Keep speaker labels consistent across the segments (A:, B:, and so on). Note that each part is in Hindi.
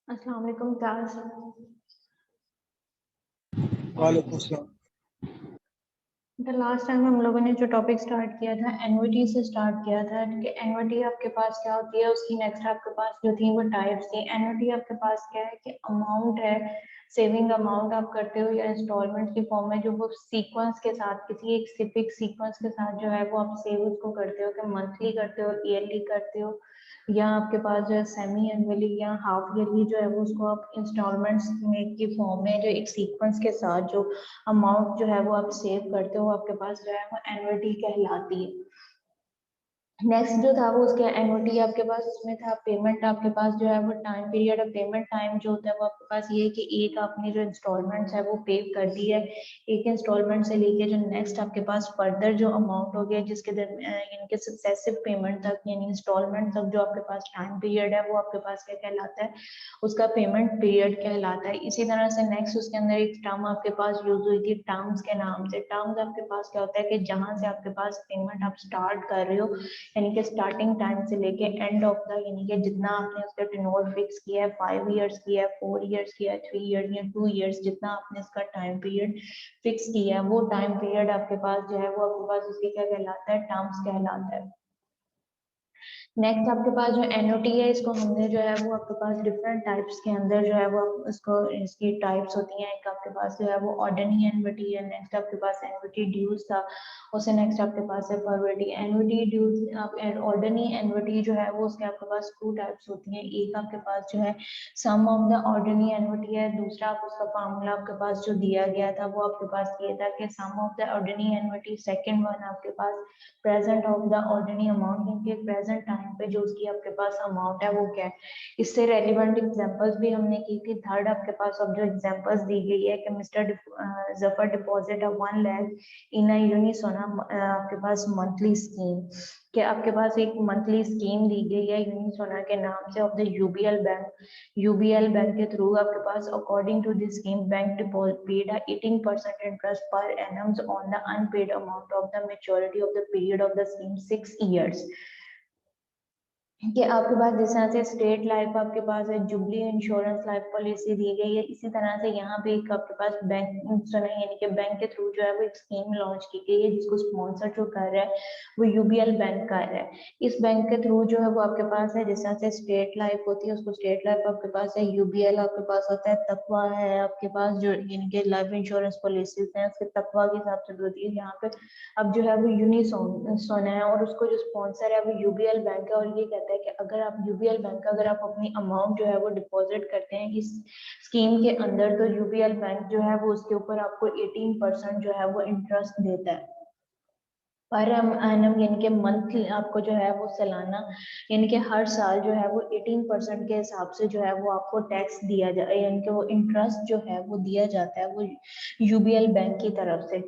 A: अस्सलाम वालेकुम क्लास।
B: वालेकुम सलाम।
A: द लास्ट टाइम हम लोगों ने जो टॉपिक स्टार्ट किया था एन्युटी से स्टार्ट किया था कि एन्युटी आपके पास क्या होती है, उसकी नेक्स्ट आपके पास जो थी वो टाइप्स थी। एन्युटी आपके पास क्या है कि अमाउंट है, सेविंग अमाउंट आप करते हो या इंस्टॉलमेंट की फॉर्म में, जो वो सीक्वेंस के साथ किसी एक स्पेसिफिक सीक्वेंस के साथ जो है वो आप सेव उसको करते हो, कि मंथली करते हो, ईयरली करते हो, या आपके पास जो है सेमी एनुअली या हाफ ईयरली जो है वो उसको आप इंस्टॉलमेंट्स में की फॉर्म में जो एक सीक्वेंस के साथ जो अमाउंट जो है वो आप सेव करते हो, आपके पास जो है वो एनुअलिटी कहलाती है। नेक्स्ट जो था वो उसके एनुअलिटी आपके पास उसमें था पेमेंट, आपके पास जो है वो time period of payment time जो होता है वो आपके पास ये है कि एक आपने जो इंस्टॉलमेंट्स है वो पे कर दी है, एक इंस्टॉलमेंट से लेके जो नेक्स्ट आपके पास फर्दर जो अमाउंट हो गया जिसके इनके सक्सेसिव पेमेंट तक यानी इंस्टॉलमेंट तक जो आपके पास टाइम पीरियड है वो आपके पास क्या कहलाता है, उसका पेमेंट पीरियड कहलाता है। इसी तरह से नेक्स्ट उसके अंदर एक टर्म आपके पास यूज हुई थी टर्म्स के नाम से। टर्म्स आपके पास क्या होता है कि जहां से आपके पास पेमेंट आप स्टार्ट कर रहे हो, यानी कि स्टार्टिंग टाइम से लेके एंड ऑफ द, यानी कि जितना आपने उसका टेन्योर फिक्स किया है, 5 इयर्स किया है, 4 इयर्स किया है, 3 इयर्स या 2 इयर्स, जितना आपने इसका टाइम पीरियड फिक्स किया है वो टाइम पीरियड आपके पास जो है वो आपके पास उसकी क्या कहलाता है, टर्म्स कहलाता है। नेक्स्ट आपके पास जो एनओटी है, इसको हमने जो है वो आपके पास डिफरेंट टाइप्स के अंदर जो है वो इसको इसकी टाइप्स होती हैं। एक आपके पास जो है वो ऑर्डिनरी एनओटी है, नेक्स्ट आपके पास एनओटी ड्यूज था, उससे नेक्स्ट आपके पास है फॉरवर्डी एनओटी ड्यूज। आप ऑर्डिनरी एनओटी जो है वो उसके आपके पास टू टाइप्स होती हैं। एक आपके पास जो है सम ऑफ द ऑर्डिनरी एनओटी है, दूसरा आप उसका फार्मूला आपके पास जो दिया गया था वो आपके पास ये था कि sum of the ordinary annuity, second one आपके पास present of the ordinary amount, क्योंकि प्रेजेंट टाइम पे जो उसकी आपके पास अमाउंट है वो क्या है। इससे रेलिवेंट एग्जांपल्स भी हमने की थी। थर्ड आपके पास अब जो एग्जांपल्स दी गई है कि mister Zafar deposit of 1 lakh in यूनिसोना आपके पास मंथली स्कीम, कि आपके पास एक मंथली स्कीम दी गई है यूनिसोना के नाम से of the UBL bank. UBL bank के थ्रू आपके पास according to this scheme bank paid 18% interest per annums on the unpaid amount of the maturity of the period of the scheme 6 years. कि आपके पास जिस तरह से स्टेट लाइफ आपके पास है, जुबली इंश्योरेंस लाइफ पॉलिसी दी गई है, इसी तरह से यहाँ पे एक आपके पास बैंक यानी कि बैंक के थ्रू जो है वो एक स्कीम लॉन्च की गई है जिसको स्पॉन्सर जो कर रहा है वो यूबीएल बैंक कर रहा है। इस बैंक के थ्रू जो है वो आपके पास है, जिस तरह से स्टेट लाइफ होती है उसको स्टेट लाइफ आपके पास है, यूबीएल आपके पास होता है, तकवा है आपके पास जो यानी कि लाइफ इंश्योरेंस पॉलिसीज हैं उसके तकवा के हिसाब से होती है। यहाँ पे अब जो है वो यूनिसोन है और उसको जो स्पॉन्सर है वो यूबीएल बैंक है, और ये कहता है कि अगर आप यूबीएल बैंक अगर आप अपनी अमाउंट जो है वो डिपॉजिट करते हैं इस स्कीम के अंदर, तो यूबीएल बैंक जो है वो उसके ऊपर आपको 18% जो है वो इंटरेस्ट देता है पर एनम, यानी कि मंथली आपको जो है वो सालाना, यानी कि हर साल जो है वो 18% के हिसाब से जो है वो आपको टैक्स दिया जाए, यानी कि वो इंटरेस्ट जो है वो दिया जाता है वो यूबीएल बैंक की तरफ से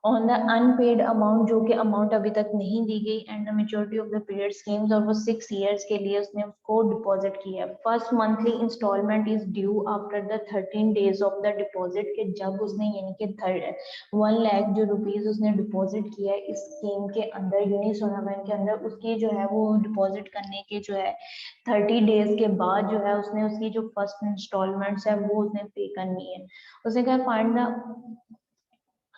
A: ऑन द अनपेड अमाउंट, जो कि अमाउंट अभी तक नहीं दी गई, and the maturity of the period schemes, और वो 6 इयर्स के लिए उसने उसको डिपॉजिट किया। First monthly installment is due after the 13 days of the deposit, के जब उसने यानी कि 1 लाख जो रुपीज उसने डिपॉजिट किया है इस स्कीम के अंदर यूनिसोना बैंक के अंदर, उसकी जो है वो डिपॉजिट करने के जो है 30 days के बाद जो है उसने उसकी जो फर्स्ट इंस्टॉलमेंट्स है वो उसने पे करनी है। उसने कहा find the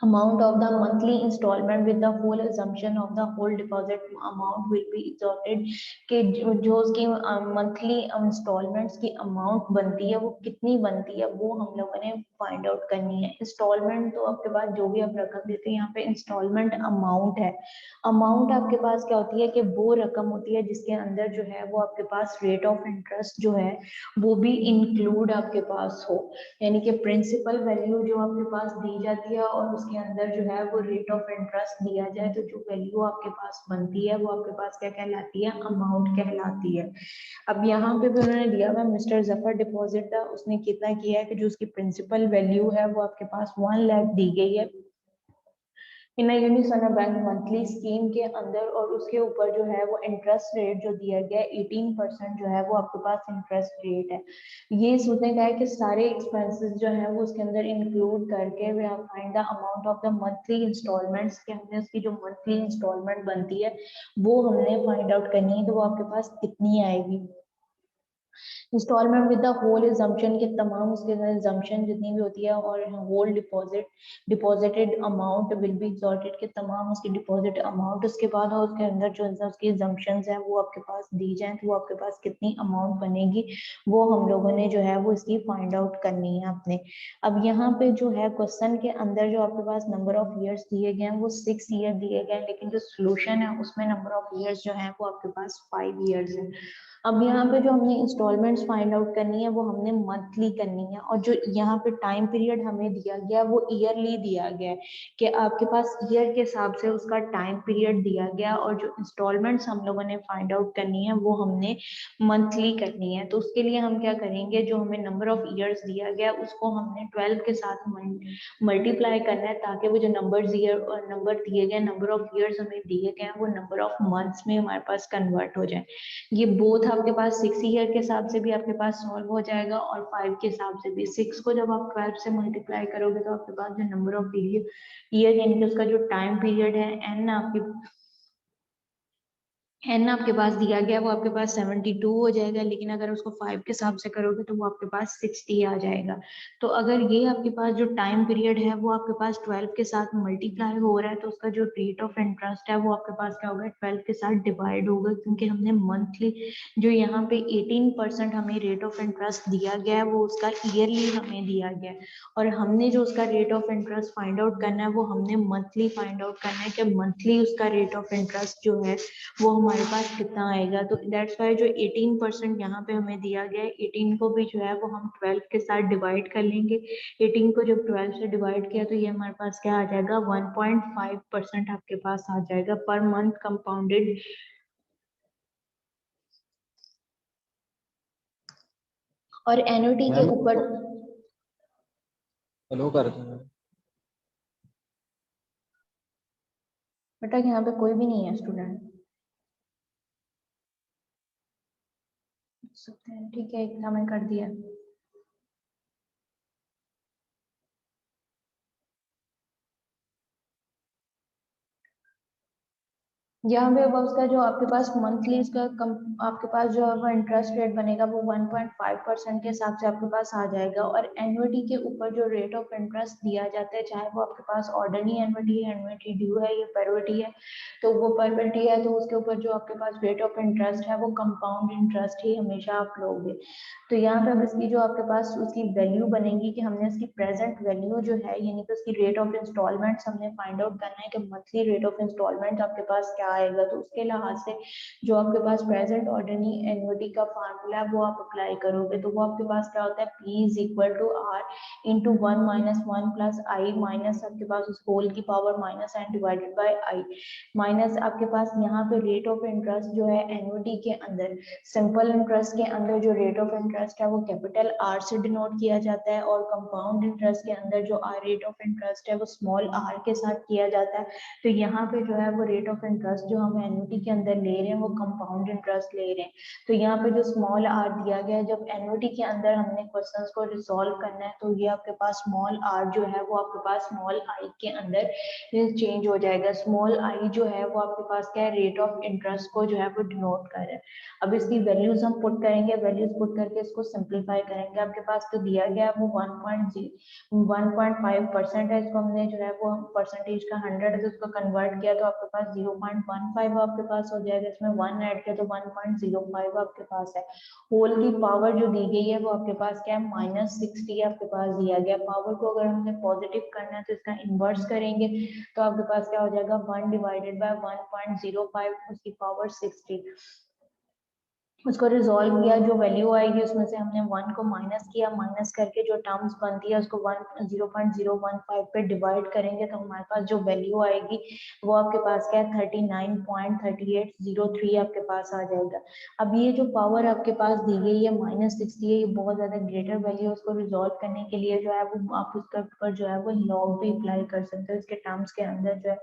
A: amount of the monthly installment with the whole assumption of the whole deposit amount will be exhausted, कि जो उसकी मंथली इंस्टॉलमेंट्स की अमाउंट बनती है वो कितनी बनती है वो हम लोगों ने फाइंड आउट करनी है। इंस्टॉलमेंट तो आपके पास जो भी आप रकम देते हैं, यहाँ पे इंस्टॉलमेंट अमाउंट है। अमाउंट आपके पास क्या होती है कि वो रकम होती है जिसके अंदर जो है वो आपके पास रेट ऑफ इंटरेस्ट जो है वो भी इंक्लूड आपके पास हो, यानी कि प्रिंसिपल वैल्यू जो आपके पास दी जाती है और उसके अंदर जो है वो रेट ऑफ इंटरेस्ट दिया जाए, तो जो वैल्यू आपके पास बनती है वो आपके पास क्या कहलाती है, अमाउंट कहलाती है। अब यहाँ पे भी उन्होंने दिया हुआ मिस्टर जफर डिपॉजिट था, उसने कितना किया है कि जो उसकी प्रिंसिपल वैल्यू है वो आपके पास 1 लाख दी गई है इन यूनिसोना बैंक मंथली स्कीम के अंदर, और उसके ऊपर जो है वो इंटरेस्ट रेट जो दिया गया है 18% जो है वो आपके पास इंटरेस्ट रेट है। ये सोचने का है कि सारे एक्सपेंसेस जो है वो उसके अंदर इंक्लूड करके वे आप find the amount of the monthly installments, के हमने उसकी जो मंथली इंस्टॉलमेंट बनती है वो हमने फाइंड आउट करनी है, तो वो आपके पास कितनी आएगी। Installment with the whole exemption के तमाम उसके इजम्पशन जितनी भी होती है और whole deposited amount will be exhausted के तमाम उसकी डिपॉजिट अमाउंट उसके बाद और उसके अंदर जो उसकी इजम्पशंस है वो आपके पास दी जाए तो वो आपके पास कितनी अमाउंट बनेगी वो हम लोगों ने जो है वो इसकी फाइंड आउट करनी है अपने। अब यहाँ पे जो है क्वेश्चन के अंदर जो आपके पास नंबर ऑफ ईयर्स दिए गए हैं वो 6 ईयर दिए गए हैं, लेकिन जो सोल्यूशन है उसमें नंबर ऑफ ईयर्स जो है वो आपके पास 5 ईयर्स है। अब यहाँ पे जो हमने इंस्टॉलमेंट्स फाइंड आउट करनी है वो हमने मंथली करनी है, और जो यहाँ पे टाइम पीरियड हमें दिया गया है वो ईयरली दिया गया है कि आपके पास ईयर के हिसाब से उसका टाइम पीरियड दिया गया, और जो इंस्टॉलमेंट्स हम लोगों ने फाइंड आउट करनी है वो हमने मंथली करनी है। तो उसके लिए हम क्या करेंगे, जो हमें नंबर ऑफ ईयर्स दिया गया उसको हमने 12 के साथ मल्टीप्लाई करना है, ताकि वो जो नंबर दिए गए नंबर ऑफ ईयर्स हमें दिए गए हैं वो नंबर ऑफ मंथ्स में हमारे पास कन्वर्ट हो जाए। ये बोथ आपके पास 6 ईयर के हिसाब से भी आपके पास सॉल्व हो जाएगा और 5 के हिसाब से भी। 6 को जब आप 12 से मल्टीप्लाई करोगे तो आपके पास जो नंबर ऑफ ईयर यानी कि उसका जो टाइम पीरियड है एन आपके पास दिया गया वो आपके पास 72 हो जाएगा, लेकिन अगर उसको 5 के हिसाब से करोगे तो वो आपके पास 60 आ जाएगा। तो अगर ये आपके पास जो टाइम पीरियड है वो आपके पास 12 के साथ मल्टीप्लाई हो रहा है तो उसका जो रेट ऑफ इंटरेस्ट है वो आपके पास क्या होगा, 12 के साथ डिवाइड होगा, क्योंकि हमने मंथली जो यहाँ पे 18% हमें रेट ऑफ इंटरेस्ट दिया गया है वो उसका ईयरली हमें दिया गया है, और हमने जो उसका rate of interest find out करना है वो हमने मंथली फाइंड आउट करना है कि मंथली उसका रेट ऑफ इंटरेस्ट जो है वो हमारे पास कितना आएगा। तो दैट्स वाई जो 18% यहाँ पे हमें दिया गया है 18 को भी जो है वो हम 12 के साथ डिवाइड कर लेंगे। 18 को जब 12 से डिवाइड किया तो ये हमारे पास क्या आ जाएगा, 1.5% आपके पास आ जाएगा पर मंथ कंपाउंडेड। और एन्युटी के
B: मैम
A: ऊपर
B: हेलो करते हैं।
A: बेटा यहाँ पे कोई भी नहीं है स्टूडेंट, सकते हैं ठीक है, एग्जाम में कर दिया। यहाँ पे अब उसका जो आपके पास मंथली इसका आपके पास जो है वो इंटरेस्ट रेट बनेगा वो 1.5% के हिसाब से आपके पास आ जाएगा। और एन्युटी के ऊपर जो रेट ऑफ इंटरेस्ट दिया जाता है, चाहे वो आपके पास ऑर्डिनरी एन्युटी है, एन्युटी ड्यू है या पेनल्टी है, तो वो पेनल्टी है तो उसके ऊपर जो आपके पास रेट ऑफ इंटरेस्ट है वो कंपाउंड इंटरेस्ट ही हमेशा आप लोगे। तो यहाँ पे अब इसकी जो आपके पास उसकी वैल्यू बनेगी कि हमने इसकी प्रेजेंट वैल्यू जो है यानी कि उसकी रेट ऑफ इंस्टॉलमेंट्स हमने फाइंड आउट करना है कि मंथली रेट ऑफ इंस्टॉलमेंट आपके पास क्या आएगा। तो उसके लिहाज से जो आपके पास प्रेजेंट ऑर्डिनरी एन्युटी का फार्मूला है वो आप अप्लाई करोगे तो वो आपके पास क्या होता है, P is equal to R into 1 - 1 plus I minus आपके पास उस होल की power minus N divided by I minus आपके पास यहाँ पे रेट ऑफ इंटरेस्ट जो है एन्युटी के अंदर सिंपल इंटरेस्ट के अंदर जो रेट ऑफ इंटरेस्ट है वो कैपिटल आर से डिनोट किया जाता है, और कंपाउंड इंटरेस्ट के अंदर जो रेट ऑफ इंटरेस्ट है वो स्मॉल आर के साथ किया जाता है। तो यहाँ पे जो है वो रेट ऑफ इंटरेस्ट जो हम एन्युटी के अंदर ले रहे हैं वो कंपाउंड इंटरेस्ट ले रहे हैं। तो यहाँ पे जो स्मॉल आर दिया गया है, जब एन्युटी के अंदर हमने क्वेश्चंस को रिजॉल्व करना है तो ये आपके पास स्मॉल आर जो है वो आपके पास स्मॉल आई के अंदर चेंज हो जाएगा। स्मॉल आई जो है वो आपके पास क्या है, रेट ऑफ इंटरेस्ट को जो है वो डिनोट कर रहा है। अब इसकी वैल्यूज हम पुट करेंगे, वैल्यूज पुट करके इसको सिंप्लीफाई करेंगे। आपके पास तो दिया गया है वो 1.5% है, इसको हमने जो है वो परसेंटेज का 100 से उसको कन्वर्ट किया तो आपके पास 0.15 आपके पास हो जाएगा। इसमें 1 ऐड किया तो 1.05 आपके पास है। होल की पावर जो दी गई है वो आपके पास क्या है, -60 आपके पास दिया गया। पावर को अगर हमने पॉजिटिव करना है तो इसका इनवर्स करेंगे तो आपके पास क्या हो जाएगा, 1 डिवाइडेड बाय 1.05 उसकी पावर 60। उसको रिजॉल्व किया, जो वैल्यू आएगी उसमें से हमने 1 को माइनस किया, माइनस करके जो टर्म्स बनती है उसको 0.015 पे डिवाइड करेंगे तो हमारे पास जो वैल्यू आएगी वो आपके पास क्या है, 39.3803 आपके पास आ जाएगा। अब ये जो पावर आपके पास दी गई है -60 है, ये बहुत ज्यादा ग्रेटर वैल्यू है। उसको रिजॉल्व करने के लिए जो है वो आप उसके ऊपर जो है वो लॉग भी अप्लाई कर सकते हो। इसके टर्म्स के अंदर जो है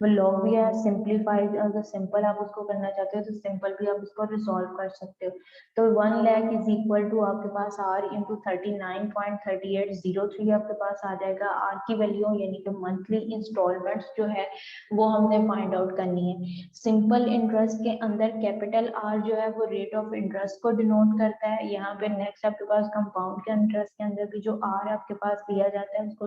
A: वो लॉग भी है, सिंप्लीफाइड अगर सिंपल आप उसको करना चाहते हो तो सिंपल भी आप उसको रिजॉल्व कर सकते सकते हो। तो 1 लाख इज इक्वल टू आपके पास आर इंटू 39.3803 आपके पास आ जाएगा। आर की वैल्यू यानी कि मंथली इंस्टॉलमेंट्स जो है वो हमने फाइंड आउट करनी है। सिंपल इंटरेस्ट के अंदर कैपिटल आर जो है वो रेट ऑफ इंटरेस्ट को डिनोट करता है। यहाँ पे नेक्स्ट आपके पास कंपाउंड के इंटरेस्ट के अंदर भी जो आर आपके पास दिया जाता है उसको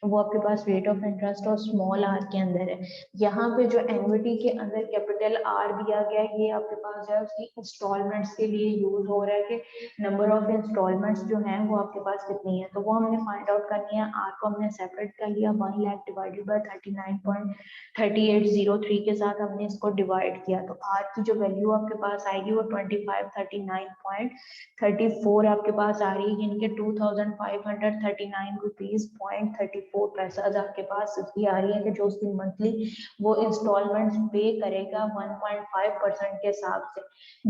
A: वो आपके पास रेट ऑफ इंटरेस्ट और स्मॉल आर के अंदर है। यहाँ पे जो एन्युटी के अंदर कैपिटल आर दिया गया है ये आपके पास है उसकी इंस्टॉलमेंट्स के लिए यूज हो रहा है कि नंबर ऑफ इंस्टॉलमेंट्स जो है वो आपके पास कितनी है, तो वो हमने फाइंड आउट करनी है। आर को हमने सेपरेट कर लिया, 1 लाख डिवाइडेड बाय 39.3803 के साथ हमने इसको डिवाइड किया, तो आर की जो वैल्यू आपके पास आएगी वो 2539.34 आपके पास आ रही है, यानी कि 2539 रुपीज .34 आपके पास उसकी आ रही है कि जो उसकी मंथली वो इंस्टॉलमेंट्स पे करेगा 1.5% के हिसाब से।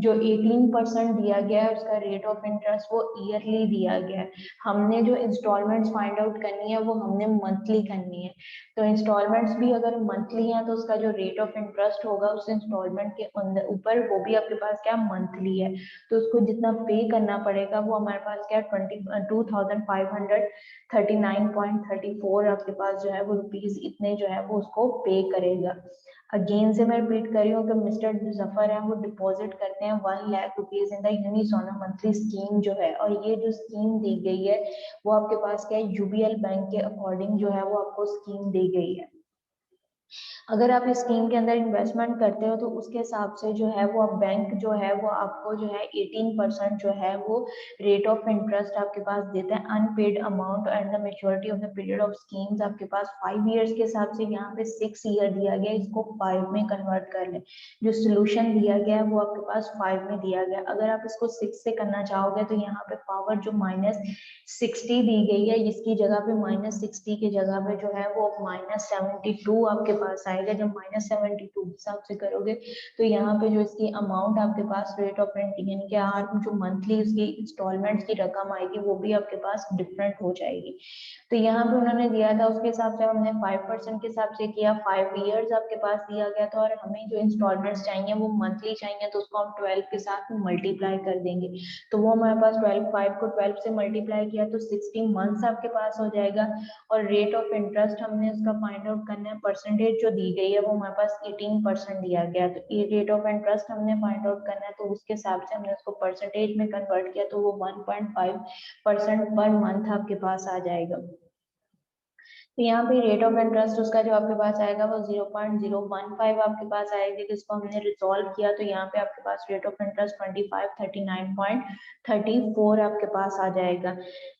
A: जो 18% दिया गया है उसका रेट ऑफ इंटरेस्ट वो ईयरली दिया गया है। हमने जो इंस्टॉलमेंट्स फाइंड आउट करनी है वो हमने मंथली करनी है, तो इंस्टॉलमेंट्स भी अगर मंथली हैं तो उसका जो रेट ऑफ इंटरेस्ट होगा उस इंस्टॉलमेंट के अंदर ऊपर वो भी आपके पास क्या मंथली है, तो उसको जितना पे करना पड़ेगा वो हमारे पास क्या 2539.34 आपके पास जो है वो रुपीज इतने जो है वो उसको पे करेगा। अगेन से मैं रिपीट कर रही हूँ कि मिस्टर जफर है वो डिपॉजिट करते हैं 1 लाख रुपीज इन द यूनिसोना मंथली स्कीम जो है, और ये जो स्कीम दी गई है वो आपके पास क्या है यूबीएल बैंक के अकॉर्डिंग जो है वो आपको स्कीम दी गई है। अगर आप इस स्कीम के अंदर इन्वेस्टमेंट करते हो तो उसके हिसाब से जो है वो बैंक जो है वो आपको जो है 18% जो है वो रेट ऑफ इंटरेस्ट आपके पास देता है unpaid amount and the maturity of the period of schemes आपके पास 5 ईयर्स के हिसाब से, यहाँ पे 6 ईयर दिया गया, इसको 5 में कन्वर्ट कर ले। जो सोल्यूशन दिया गया है वो आपके पास 5 में दिया गया, अगर आप इसको 6 से करना चाहोगे तो यहाँ पे पावर जो -60 दी गई है इसकी जगह पे -60 की जगह पे जो है वो -72 आपके पास आएगा। जब -72 हिसाब से करोगे तो यहाँ पे जो इसकी अमाउंट आपके पास रेट ऑफ रेंट यानी कि आर जो मंथली उसकी इंस्टॉलमेंट की रकम आएगी वो भी आपके पास डिफरेंट हो जाएगी। तो यहाँ पे उन्होंने दिया था उसके हिसाब से हमने 5% के हिसाब से किया, 5 ईयर्स आपके पास दिया गया था, और हमें जो इंस्टॉलमेंट्स चाहिए वो मंथली चाहिए तो उसको हम 12 के साथ मल्टीप्लाई कर देंगे, तो वो हमारे पास 5 को 12 से मल्टीप्लाई किया तो 60 मंथ्स आपके पास हो जाएगा। और रेट ऑफ इंटरेस्ट हमने इसका फाइंड आउट करना है, परसेंटेज जो दी गई है वो हमारे पास 18% दिया गया, तो ये रेट ऑफ इंटरेस्ट हमने फाइंड आउट करना है तो उसके हिसाब से हमने उसको परसेंटेज में कन्वर्ट किया तो वो 1.5% पर मंथ आपके पास आ जाएगा। तो यहाँ पे रेट ऑफ इंटरेस्ट उसका जो आपके पास आएगा वो 0.015 आपके पास आएगी, जिसको हमने रिजॉल्व किया तो यहाँ पे आपके पास रेट ऑफ इंटरेस्ट 2539.34 आपके पास आ जाएगा।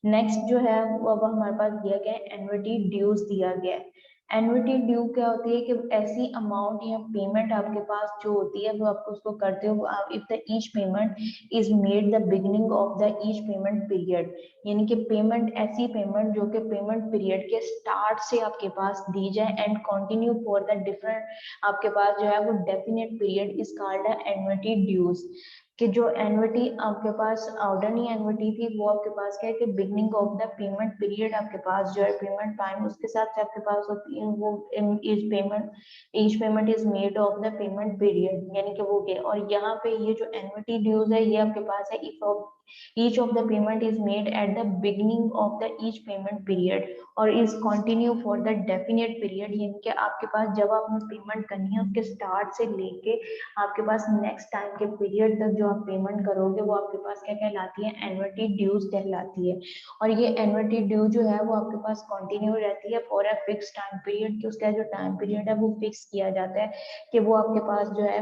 A: नेक्स्ट जो है वो अब हमारे पास दिया गया है एन्युटी ड्यूज दिया गया है। एन्युटी ड्यू क्या होती है कि ऐसी अमाउंट या पेमेंट आपके पास जो होती है वो आपको उसको करते हो if the each payment is made the beginning of the each payment period, यानी कि पेमेंट ऐसी पेमेंट जो कि पेमेंट पीरियड के स्टार्ट से आपके पास दी जाए and continue for the different आपके पास जो है वो definite period is called annuity dues. कि जो एन्युटी आपके पास ऑर्डनरी एन्युटी थी वो आपके पास क्या है कि beginning of the payment period आपके पास जो है पेमेंट टाइम उसके साथ से आपके पास होती है वो is payment each payment is made of the payment period, यानी कि वो क्या, और यहाँ पे ये जो एन्युटी ड्यूज है ये आपके पास है if each of the payment is made at the beginning of the each payment period और is continue for the definite period, यानी कि आपके पास जब आपने पेमेंट करनी है उसके स्टार्ट से लेके आपके पास नेक्स्ट टाइम के पीरियड तक जो आप पेमेंट करोगे वो आपके पास क्या कहलाती है एन्युटी ड्यूज कहलाती है। और ये एन्युटी ड्यू जो है वो आपके पास कंटिन्यू रहती है for a fix time period, कि उसका जो टाइम पीरियड है वो फिक्स किया जाता है कि वो आपके पास जो है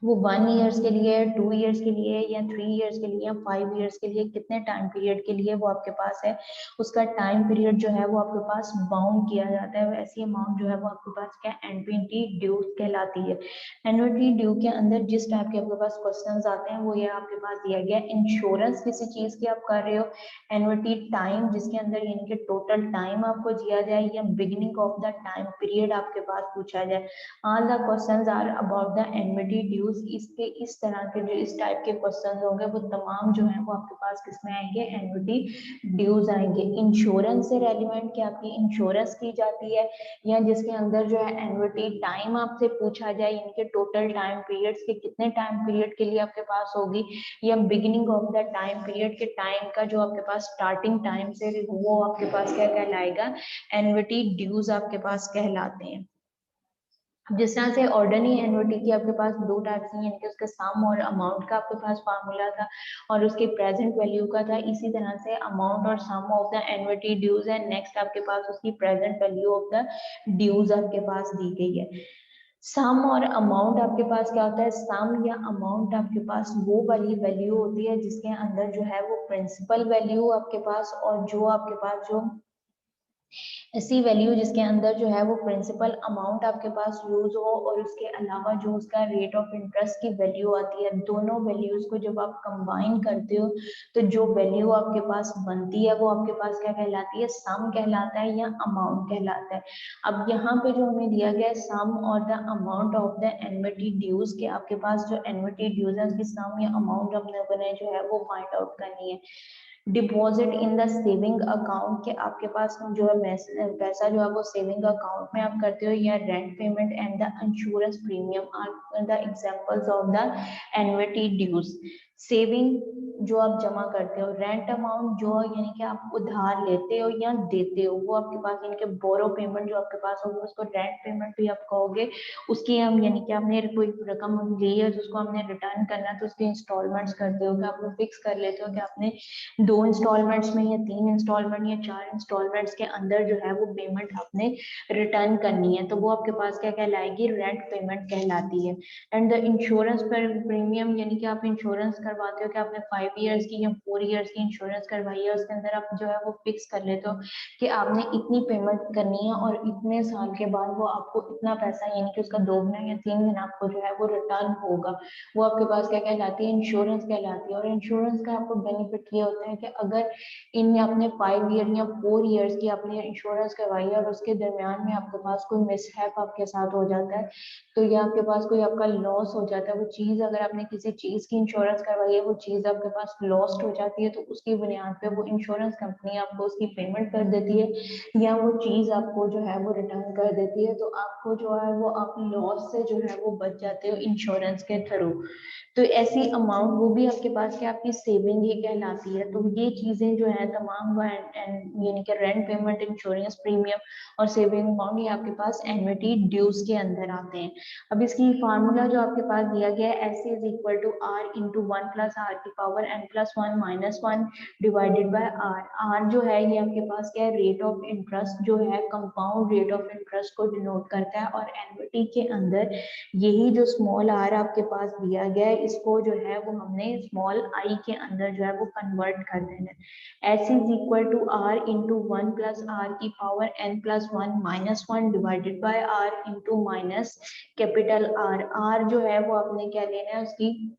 A: वो 1 ईयर्स के लिए 2 ईयर्स के लिए या 3 ईयर्स के लिए या 5 ईयर्स के लिए कितने टाइम पीरियड के लिए वो आपके पास है उसका टाइम पीरियड जो है वो आपके पास बाउंड किया जाता है, ऐसी अमाउंट जो है वो आपके पास क्या एन्युटी ड्यू कहलाती है। एन्युटी ड्यू के अंदर जिस टाइप के आपके पास क्वेश्चंस आते हैं वो ये आपके पास दिया गया इंश्योरेंस किसी चीज की आप कर रहे हो, एन्युटी टाइम जिसके अंदर यानी कि टोटल टाइम आपको दिया जाए या beginning of the time period आपके पास पूछा जाए। All the questions are about the annuity due dues, इसके इस तरह के जो इस टाइप के क्वेश्चन होंगे वो तमाम जो है वो आपके पास किसमें आएंगे, एन्युटी ड्यूज आएंगे। इंश्योरेंस से रेलिवेंट क्या आपकी इंश्योरेंस की जाती है, या जिसके अंदर जो है एन्युटी टाइम आपसे पूछा जाए, इनके टोटल टाइम पीरियड्स के कितने टाइम पीरियड के लिए आपके पास होगी, या beginning of the time period के टाइम का जो आपके पास स्टार्टिंग टाइम से वो आपके पास क्या कहलाएगा, एन्युटी ड्यूज आपके पास कहलाते हैं। जिस तरह से ऑर्डिनरी एन्युटी की आपके पास दो टाइप्स हैं, यानी कि उसके सम और अमाउंट का आपके पास फार्मूला था और उसके प्रेजेंट वैल्यू का था, इसी तरह से अमाउंट और sum of the annuity dues है। नेक्स्ट आपके पास उसकी present value of the dues आपके पास दी गई है। सम और अमाउंट आपके पास क्या होता है, सम या अमाउंट आपके पास वो वाली वैल्यू होती है जिसके अंदर जो है वो प्रिंसिपल वैल्यू आपके पास, और जो आपके पास जो ऐसी वैल्यू जिसके अंदर जो है वो प्रिंसिपल अमाउंट आपके पास यूज हो और उसके अलावा जो उसका रेट ऑफ इंटरेस्ट की वैल्यू आती है, दोनों वैल्यूज को जब आप कंबाइन करते हो तो जो वैल्यू आपके पास बनती है वो आपके पास क्या कहलाती है, सम कहलाता है या अमाउंट कहलाता है। अब यहाँ पे जो हमें दिया गया है सम और the amount of the annuity dues के आपके पास जो एन्युटी ड्यूज है उसकी सम या अमाउंट अपने जो है वो फाइंड आउट करनी है। Deposit in the saving account के आपके पास जो है पैसा जो है वो सेविंग अकाउंट में आप करते हो, या rent payment and the insurance premium are the examples of the annuity dues. Saving जो आप जमा करते हो, रेंट अमाउंट जो यानी कि आप उधार लेते हो या देते हो, वो आपके पास यानी कि बोरो पेमेंट जो आपके पास होगी उसको रेंट पेमेंट भी आप कहोगे। उसकी हम यानी कि आपने कोई रकम ली है तो उसको हमने रिटर्न करना है तो उसके इंस्टॉलमेंट्स करते हो, कि आप वो फिक्स कर लेते हो कि आपने 2 इंस्टॉलमेंट्स में या 3 इंस्टॉलमेंट या 4 इंस्टॉलमेंट्स के अंदर जो है वो पेमेंट आपने रिटर्न करनी है, तो वो आपके पास क्या कहलाएगी, रेंट पेमेंट कहलाती है। एंड द इंश्योरेंस पर प्रीमियम, यानी कि आप इंश्योरेंस करवाते हो कि आपने 5 इयर्स की या 4 इयर्स की इंश्योरेंस करवाई है, उसके अंदर आप जो है वो फिक्स कर लेते हो कि आपने इतनी पेमेंट करनी है और इतने साल के बाद वो आपको इतना पैसा यानी कि उसका 2 गुना या 3 गुना आपको जो है वो रिटर्न होगा, वो आपके पास क्या कहलाती है, इंश्योरेंस कहलाती है। और इंश्योरेंस का आपको बेनिफिट ये होता है कि अगर इन आपने 5 ईयर या 4 इयर्स की आपने इंश्योरेंस करवाई है और उसके दरमियान में आपके पास कोई मिसहैप आपके साथ हो जाता है, तो ये आपके पास कोई आपका लॉस हो जाता है, वो चीज अगर आपने किसी चीज की इंश्योरेंस करवाई है वो चीज आपके पास लॉस्ट हो जाती है, तो उसकी बुनियाद पे वो इंश्योरेंस कंपनी आपको उसकी पेमेंट कर देती है या वो चीज आपको जो है वो रिटर्न कर देती है, तो आपको जो है वो आप लॉस से जो है वो बच जाते हो इंश्योरेंस के थ्रू। तो ऐसी अमाउंट वो भी आपके पास क्या आपकी सेविंग ही कहलाती है। तो ये चीजें जो है तमाम वो यानी कि रेंट पेमेंट, इंश्योरेंस प्रीमियम और सेविंग अमाउंट ये आपके पास एन्युटी ड्यूज के अंदर आते हैं। अब इसकी फार्मूला जो आपके पास दिया गया है, S is equal to R into 1 plus R की power N plus 1 minus 1 divided by R. R जो है ये आपके पास क्या है, रेट ऑफ इंटरेस्ट जो है, कंपाउंड रेट ऑफ इंटरेस्ट को डिनोट करता है, और एन्युटी के अंदर यही जो स्मॉल आर आपके पास दिया गया है इसको जो है वो हमने स्मॉल आई के अंदर जो है वो कन्वर्ट कर देना है। S is equal to R into 1 plus R की power N plus 1 minus 1 divided by R into minus capital R. R जो है वो आपने क्या लेना है, उसकी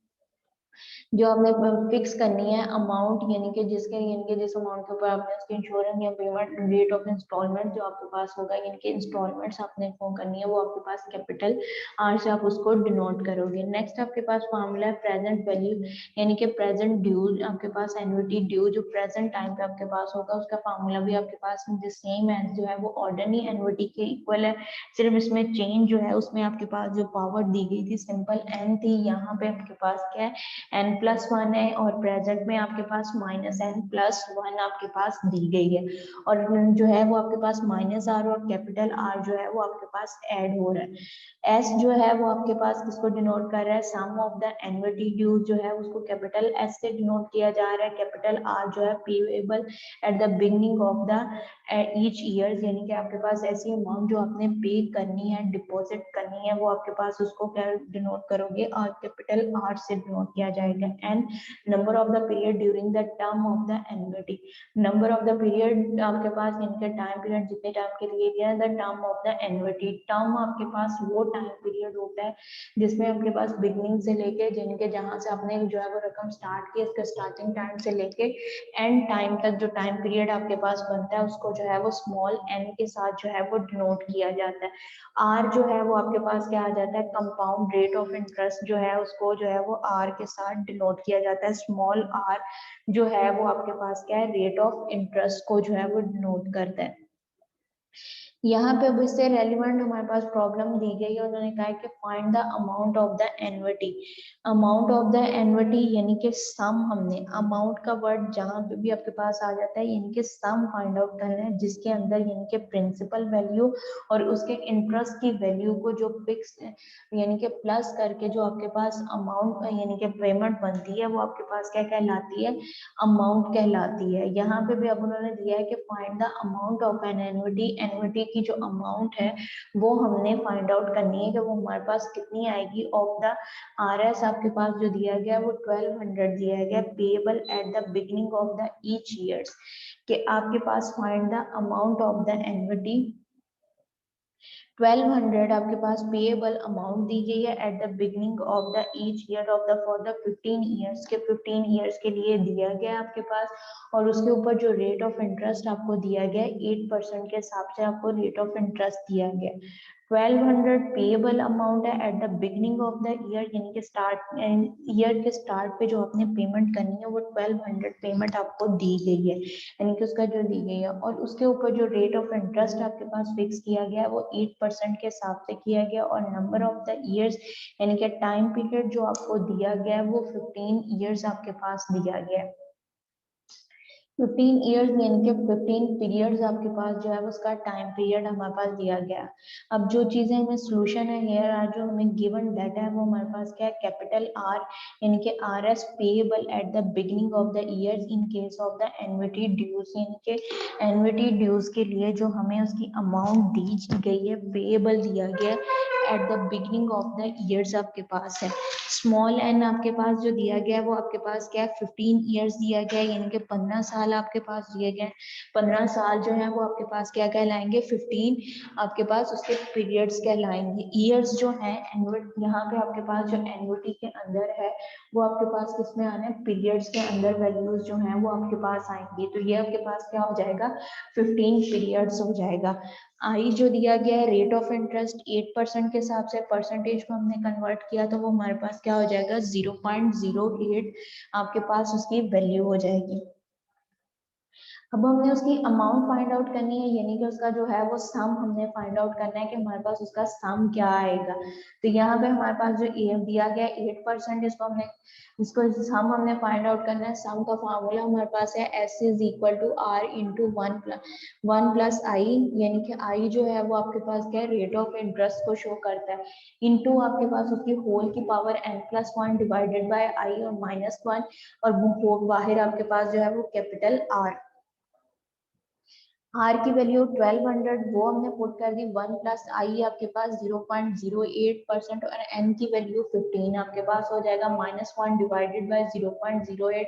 A: जो आपने फिक्स करनी है अमाउंट, यानी कि जिस अमाउंट के ऊपर आपने उसकी इंश्योरेंस या पेमेंट रेट ऑफ इंस्टॉलमेंट जो आपके पास होगा, यानी कि इंस्टॉलमेंट्स आपने वो करनी है, वो आपके पास कैपिटल आर से आप उसको डिनोट करोगे। नेक्स्ट आपके पास फार्मूला है प्रेजेंट वैल्यू, यानी कि प्रेजेंट ड्यू आपके पास एन्युटी ड्यू जो प्रेजेंट टाइम पे आपके पास होगा उसका फार्मूला भी आपके पास सेम है, जो है वो ऑर्डिनरी एन्युटी के इक्वल है, सिर्फ इसमें चेंज जो है उसमें आपके पास जो पावर दी गई थी सिंपल एन थी, यहाँ पे आपके पास क्या है एन प्लस 1 है, और प्रेजेंट में आपके पास माइनस एन प्लस 1 आपके पास दी गई है, और जो है वो आपके पास माइनस आर और कैपिटल आर जो है वो आपके पास ऐड हो रहा है। एस जो है वो आपके पास किसको डिनोट कर रहा है, सम ऑफ द एन्युटी ड्यू जो है उसको कैपिटल एस से डिनोट किया जा रहा है। कैपिटल आर जो है payable at the beginning of the each year, यानी कि आपके पास ऐसी अमाउंट जो आपने पे करनी है, डिपॉजिट करनी है, वो आपके पास उसको क्या डिनोट करोगे, और कैपिटल आर से डिनोट किया जाएगा। है, N number of the period during the term of the annuity, number of the period आपके पास इनके टाइम पीरियड जितने टाइम के लिए दिया है, the term of the annuity, term आपके पास वो टाइम पीरियड होता है जिसमें आपके पास बिगनिंग से लेके जिनके जहां से आपने जो है वो रकम स्टार्ट की, इसका स्टार्टिंग टाइम से लेके एंड टाइम तक जो टाइम पीरियड आपके पास बनता है उसको जो है वो स्मॉल एन के साथ जो है वो डिनोट किया जाता है। आर जो है वो आपके पास क्या आ जाता है, कंपाउंड रेट ऑफ इंटरेस्ट जो है उसको जो है वो आर के साथ डिनोट किया जाता है। स्मॉल आर जो है वो आपके पास क्या है, रेट ऑफ इंटरेस्ट को जो है वो डिनोट करता है। यहाँ पे अब इससे रेलिवेंट हमारे पास प्रॉब्लम दी गई है, उन्होंने कहा है कि find the amount of the annuity, amount of the annuity यानी कि सम, हमने अमाउंट का वर्ड जहाँ पे भी आपके पास आ जाता है यानी कि सम फाइंड आउट करना है, जिसके अंदर यानी कि प्रिंसिपल वैल्यू और उसके इंटरेस्ट की वैल्यू को जो फिक्स यानी कि प्लस करके जो आपके पास अमाउंट यानी कि पेमेंट बनती है वो आपके पास क्या कहलाती है, अमाउंट कहलाती है। यहाँ पे भी अब उन्होंने दिया है कि find the amount of an annuity, annuity की जो अमाउंट है वो हमने फाइंड आउट करनी है कि वो हमारे पास कितनी आएगी। ऑफ द आर एस आपके पास जो दिया गया वो 1200 दिया गया, payable at the beginning of the each years, कि आपके पास find the amount of the annuity 1200 आपके पास पेएबल अमाउंट दी गई है at the beginning of the each year of the for the 15 years के 15 ईयर्स के लिए दिया गया है आपके पास, और उसके ऊपर जो रेट ऑफ इंटरेस्ट आपको दिया गया है 8% के हिसाब से आपको रेट ऑफ इंटरेस्ट दिया गया है। 1200 पेएबल अमाउंट है at the beginning of the year, यानी कि स्टार्ट ईयर के स्टार्ट पे जो आपने पेमेंट करनी है वो 1200 पेमेंट आपको दी गई है, यानी कि उसका जो दी गई है, और उसके ऊपर जो रेट ऑफ इंटरेस्ट आपके पास फिक्स किया गया है वो 8% के हिसाब से किया गया, और नंबर ऑफ द ईयर्स यानी कि टाइम पीरियड जो आपको दिया गया है वो 15 ईयर्स आपके पास दिया गया है। 15 ईयर्स यानी कि 15 पीरियड्स आपके पास जो है उसका टाइम पीरियड हमारे पास दिया गया। अब जो चीजें हमें सोल्यूशन है हेयर आर, जो हमें गिवन डाटा है वो हमारे पास क्या है, कैपिटल आर यानी कि R S payable at the beginning of the year in case of the annuity dues, यानी कि एन्युटी ड्यूज के लिए जो हमें उसकी अमाउंट दी गई है पेएबल दिया गया eight the beginning of the years आपके पास है। स्मॉल एन आपके पास जो दिया गया है वो आपके पास क्या है, 15 ईयर्स दिया गया है, यानी कि 15 साल आपके पास दिए गए। 15 साल जो है वो आपके पास क्या कहलाएंगे, 15 आपके पास उसके पीरियड्स कहलाएंगे। ईयर्स जो है यहाँ पे आपके पास जो एन्युटी के अंदर है वो आपके पास किसमें आना है, पीरियड्स के अंदर वैल्यूज जो है वो आपके पास आएंगी, तो ये आपके पास क्या हो जाएगा, 15 पीरियड्स हो जाएगा। आई जो दिया गया है रेट ऑफ इंटरेस्ट 8% के हिसाब से, परसेंटेज को हमने कन्वर्ट किया तो वो हमारे पास क्या हो जाएगा, 0.08 आपके पास उसकी वैल्यू हो जाएगी। अब हमने उसकी अमाउंट फाइंड आउट करनी है, यानी कि उसका जो है वो सम हमने फाइंड आउट करना है कि हमारे पास उसका सम क्या आएगा। तो यहाँ पे हमारे पास जो ए दिया गया 8%, इसको सम हमने फाइंड आउट करना है। सम का फार्मूला हमारे पास है S is equal to R into one plus I, यानी कि आई जो है वो आपके पास क्या है, रेट ऑफ इंटरेस्ट को शो करता है, इंटू आपके पास उसकी होल की पावर n+1 डिवाइडेड बाय आई और -1, और बाहर आपके पास जो है वो कैपिटल आर। आर की वैल्यू 1200 वो हमने पुट कर दी, 1 प्लस आई आपके पास 0.08% और एन की वैल्यू 15 आपके पास हो जाएगा, -1 डिवाइडेड बाय 0.08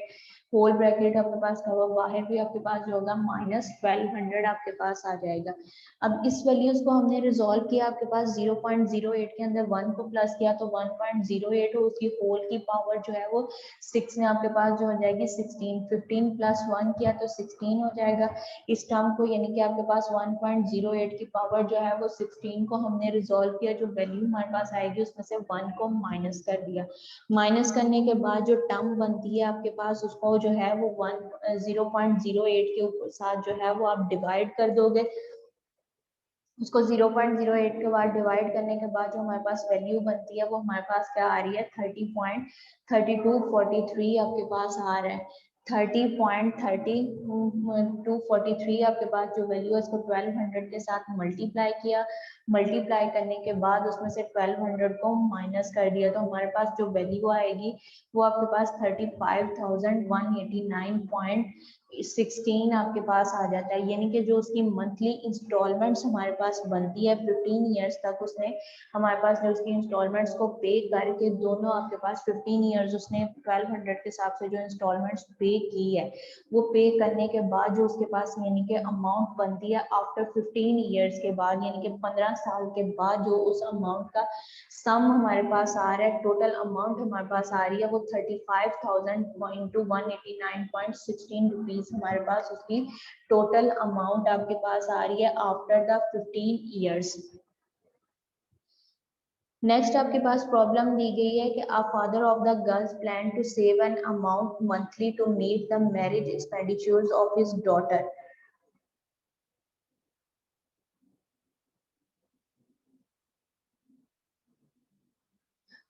A: होल ब्रैकेट आपके पास कवर, बाहर भी आपके पास जो होगा -1200 आपके पास आ जाएगा। अब इस वैल्यूज को हमने रिजोल्व किया, आपके पास 0.08 के अंदर 1 को प्लस किया तो 1.08 हो, उसकी होल की पावर जो है वो 6 में आपके पास जो हो जाएगी 16, 15 प्लस 1 किया तो 16 हो जाएगा। इस टर्म को यानी कि आपके पास 1.08 की पावर जो है वो 16 को हमने रिजोल्व किया, जो वैल्यू हमारे पास आएगी उसमें से 1 को माइनस कर दिया। माइनस करने के बाद जो टर्म बनती है आपके पास उसको जो है वो 0.08 के साथ जो है वो आप डिवाइड कर दोगे। उसको 0.08 के बाद डिवाइड करने के बाद जो हमारे पास वैल्यू बनती है वो हमारे पास क्या आ रही है, 30.3243 आपके पास आ रहा है। 30.3243 आपके पास जो वैल्यू है उसको 1200 के साथ मल्टीप्लाई किया, मल्टीप्लाई करने के बाद उसमें से 1200 को माइनस कर दिया तो हमारे पास जो वैल्यू आएगी वो आपके पास 35,189.32 16 आपके पास आ जाता है, यानी कि जो उसकी मंथली इंस्टॉलमेंट्स हमारे पास बनती है 15 ईयर्स तक उसने हमारे पास जो उसकी इंस्टॉलमेंट्स को पे करके दोनों आपके पास 15 ईयर्स उसने 1200 के हिसाब से जो इंस्टॉलमेंट्स पे की है वो पे करने के बाद जो उसके पास यानी कि अमाउंट बनती है आफ्टर 15 ईयर्स के बाद, यानी कि 15 साल के बाद जो उस अमाउंट का सम हमारे पास आ रहा है, टोटल अमाउंट हमारे पास आ रही है वो 35,000 इंटू 189.16 रुपीज हमारे पास उसकी टोटल अमाउंट आपके पास आ रही है आफ्टर द 15 ईयर्स। नेक्स्ट आपके पास प्रॉब्लम दी गई है कि आ father of the girls plan to save an amount monthly to meet the marriage expenditures of his daughter.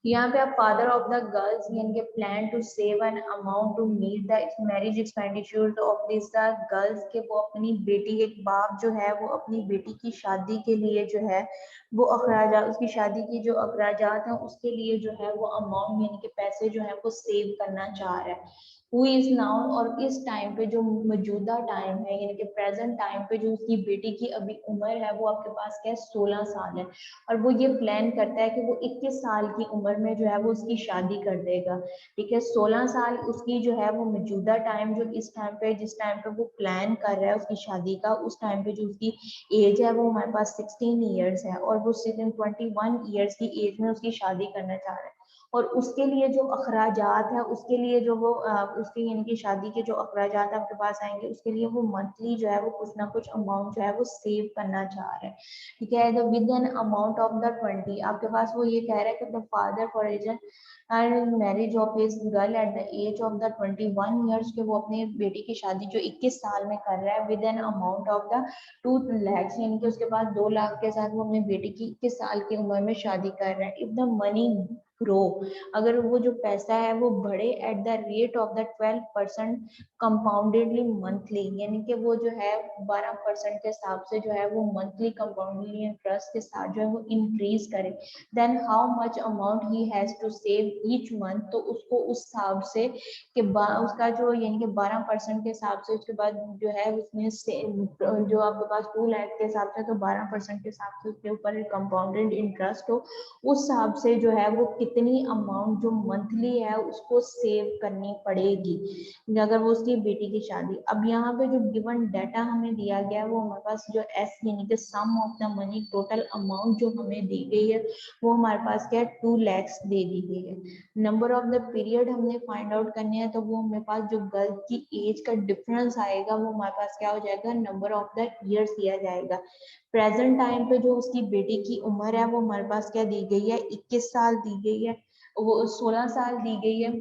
A: यहाँ पे आप फादर ऑफ द गर्ल्स यानी कि plan to save an amount to meet the marriage expenditure of this the girls के वो अपनी बेटी, एक बाप जो है वो अपनी बेटी की शादी के लिए जो है वो अखराजात, उसकी शादी की जो अखराजात हैं उसके लिए जो है वो अमाउंट यानी कि पैसे जो है वो सेव करना चाह रहा है। हु इज नाउ, और इस टाइम पे जो मौजूदा टाइम है यानी कि प्रेजेंट टाइम पे जो उसकी बेटी की अभी उम्र है वो आपके पास क्या है 16 साल है, और वो ये प्लान करता है कि वो 21 साल की उम्र में जो है वो उसकी शादी कर देगा। ठीक है, 16 साल उसकी जो है वो मौजूदा टाइम जो इस टाइम पे जिस टाइम पे वो प्लान कर रहा है उसकी शादी का, उस टाइम पे जो उसकी एज है वो हमारे पास 16 ईयर्स है, और वो 21 ईयर्स की एज में उसकी शादी करना चाह रहा है। और उसके लिए जो अखराजात है उसके लिए जो वो उसके यानी कि शादी के जो अखराजात आपके पास आएंगे उसके लिए वो मंथली जो है वो कुछ ना कुछ अमाउंट जो है वो सेव करना चाह रहा है। ठीक है, the with an amount of the 20 आपके पास वो ये कह रहा है कि द फादर फॉर एजन and marriage of his girl at the age of the 21 years के वो अपने बेटी की शादी जो 21 साल में कर रहा है with an amount of the 2 lakhs, यानी कि उसके पास 2 लाख के साथ वो अपनी बेटी की 21 साल की उम्र में शादी कर रहा है। इफ द मनी ग्रो, अगर वो जो पैसा है वो बढ़े at the rate of the 12% compoundedly monthly, यानी कि वो जो है 12% के हिसाब से जो है वो मंथली कंपाउंडेडली इंटरेस्ट के साथ जो है वो इंक्रीज करे, then how much amount he has to save each month, तो उसको उस हिसाब से कि उसका जो यानी कि 12% के हिसाब से उसके बाद जो है उसमें से जो आपके पास 2 लाख के हिसाब से तो 12% के हिसाब से उसके ऊपर कंपाउंडेड इंटरेस्ट हो, उस हिसाब से जो है वो कितनी अमाउंट जो मंथली है उसको सेव करनी पड़ेगी अगर वो उसकी बेटी की शादी। अब यहाँ पे जो गिवन डाटा हमें दिया गया है वो हमारे पास जो एस यानी कि sum of the money total amount जो हमें दी गई है वो हमारे पास क्या है 2 lakhs दे दी गई है। नंबर ऑफ द पीरियड हमने फाइंड आउट करने हैं, तो वो हमारे पास जो गर्ल की एज का डिफरेंस आएगा वो हमारे पास क्या हो जाएगा, नंबर ऑफ द ईयर्स दिया जाएगा। प्रेजेंट टाइम पे जो उसकी बेटी की उम्र है वो हमारे पास क्या दी गई है, 21 साल दी गई है, वो 16 साल दी गई है,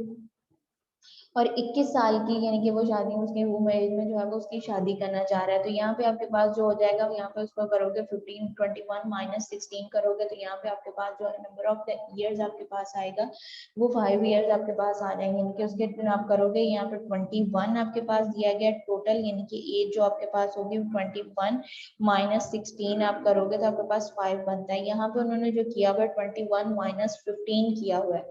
A: और 21 साल की यानी कि वो शादी उसके उम्र एज में जो है वो उसकी शादी करना चाह रहा है। तो यहाँ पे आपके पास जो हो जाएगा यहाँ पे उसको करोगे 15 21 माइनस 16 करोगे तो यहाँ पे आपके पास जो है नंबर ऑफ द ईयर्स आपके पास आएगा वो 5 ईयर्स आपके पास आ जाएंगे, यानी कि उसके आप करोगे यहाँ पे 21 आपके पास दिया गया टोटल, यानी कि एज जो आपके पास होगी 21 माइनस 16 आप करोगे तो आपके पास 5 बनता है। यहाँ पे उन्होंने जो किया हुआ है 21 माइनस 15 किया हुआ है,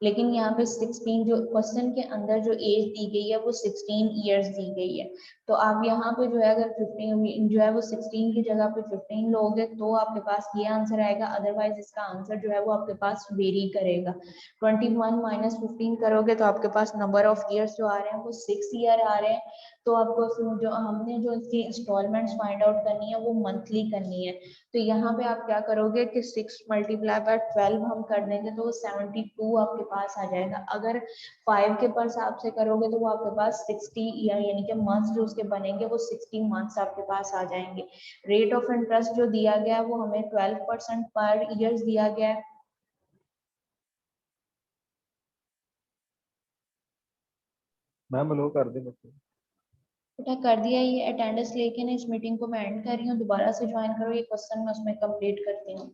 A: लेकिन यहाँ पे 16 जो क्वेश्चन के अंदर जो एज दी गई है वो 16 ईयर्स दी गई है। तो आप यहाँ पे जो है अगर 15 जो है वो 16 की जगह पे 15 लोगे तो आपके पास ये आंसर आएगा, अदरवाइज इसका आंसर जो है वो आपके पास वेरी करेगा। 21 माइनस 15 करोगे तो आपके पास नंबर ऑफ ईयर्स जो आ रहे हैं वो 6 ईयर आ रहे हैं। तो आपको जो हमने जो इसकी इंस्टॉलमेंट्स फाइंड आउट करनी है वो मंथली करनी है। तो यहाँ पे आप क्या करोगे कि 6 मल्टीप्लाई बाय 12 हम कर देंगे तो वो 72 आपके पास आ जाएगा। अगर 5 के पर हिसाब से करोगे तो वो आपके पास 60 ईयर यानी कि मंथ्स जो उसके बनेंगे वो 60 मंथ्स आपके पास आ जाएंगे। रेट ऑफ इंटरेस्ट जो दिया गया है वो हमें 12% पर ईयर दिया गया है।
B: मैम लो कर दे बच्चे।
A: बेटा कर दिया, ये अटेंडेंस लेके ना इस मीटिंग को मैं एंड कर रही हूँ, दोबारा से ज्वाइन करो, ये क्वेश्चन मैं उसमें कंप्लीट करती हूँ।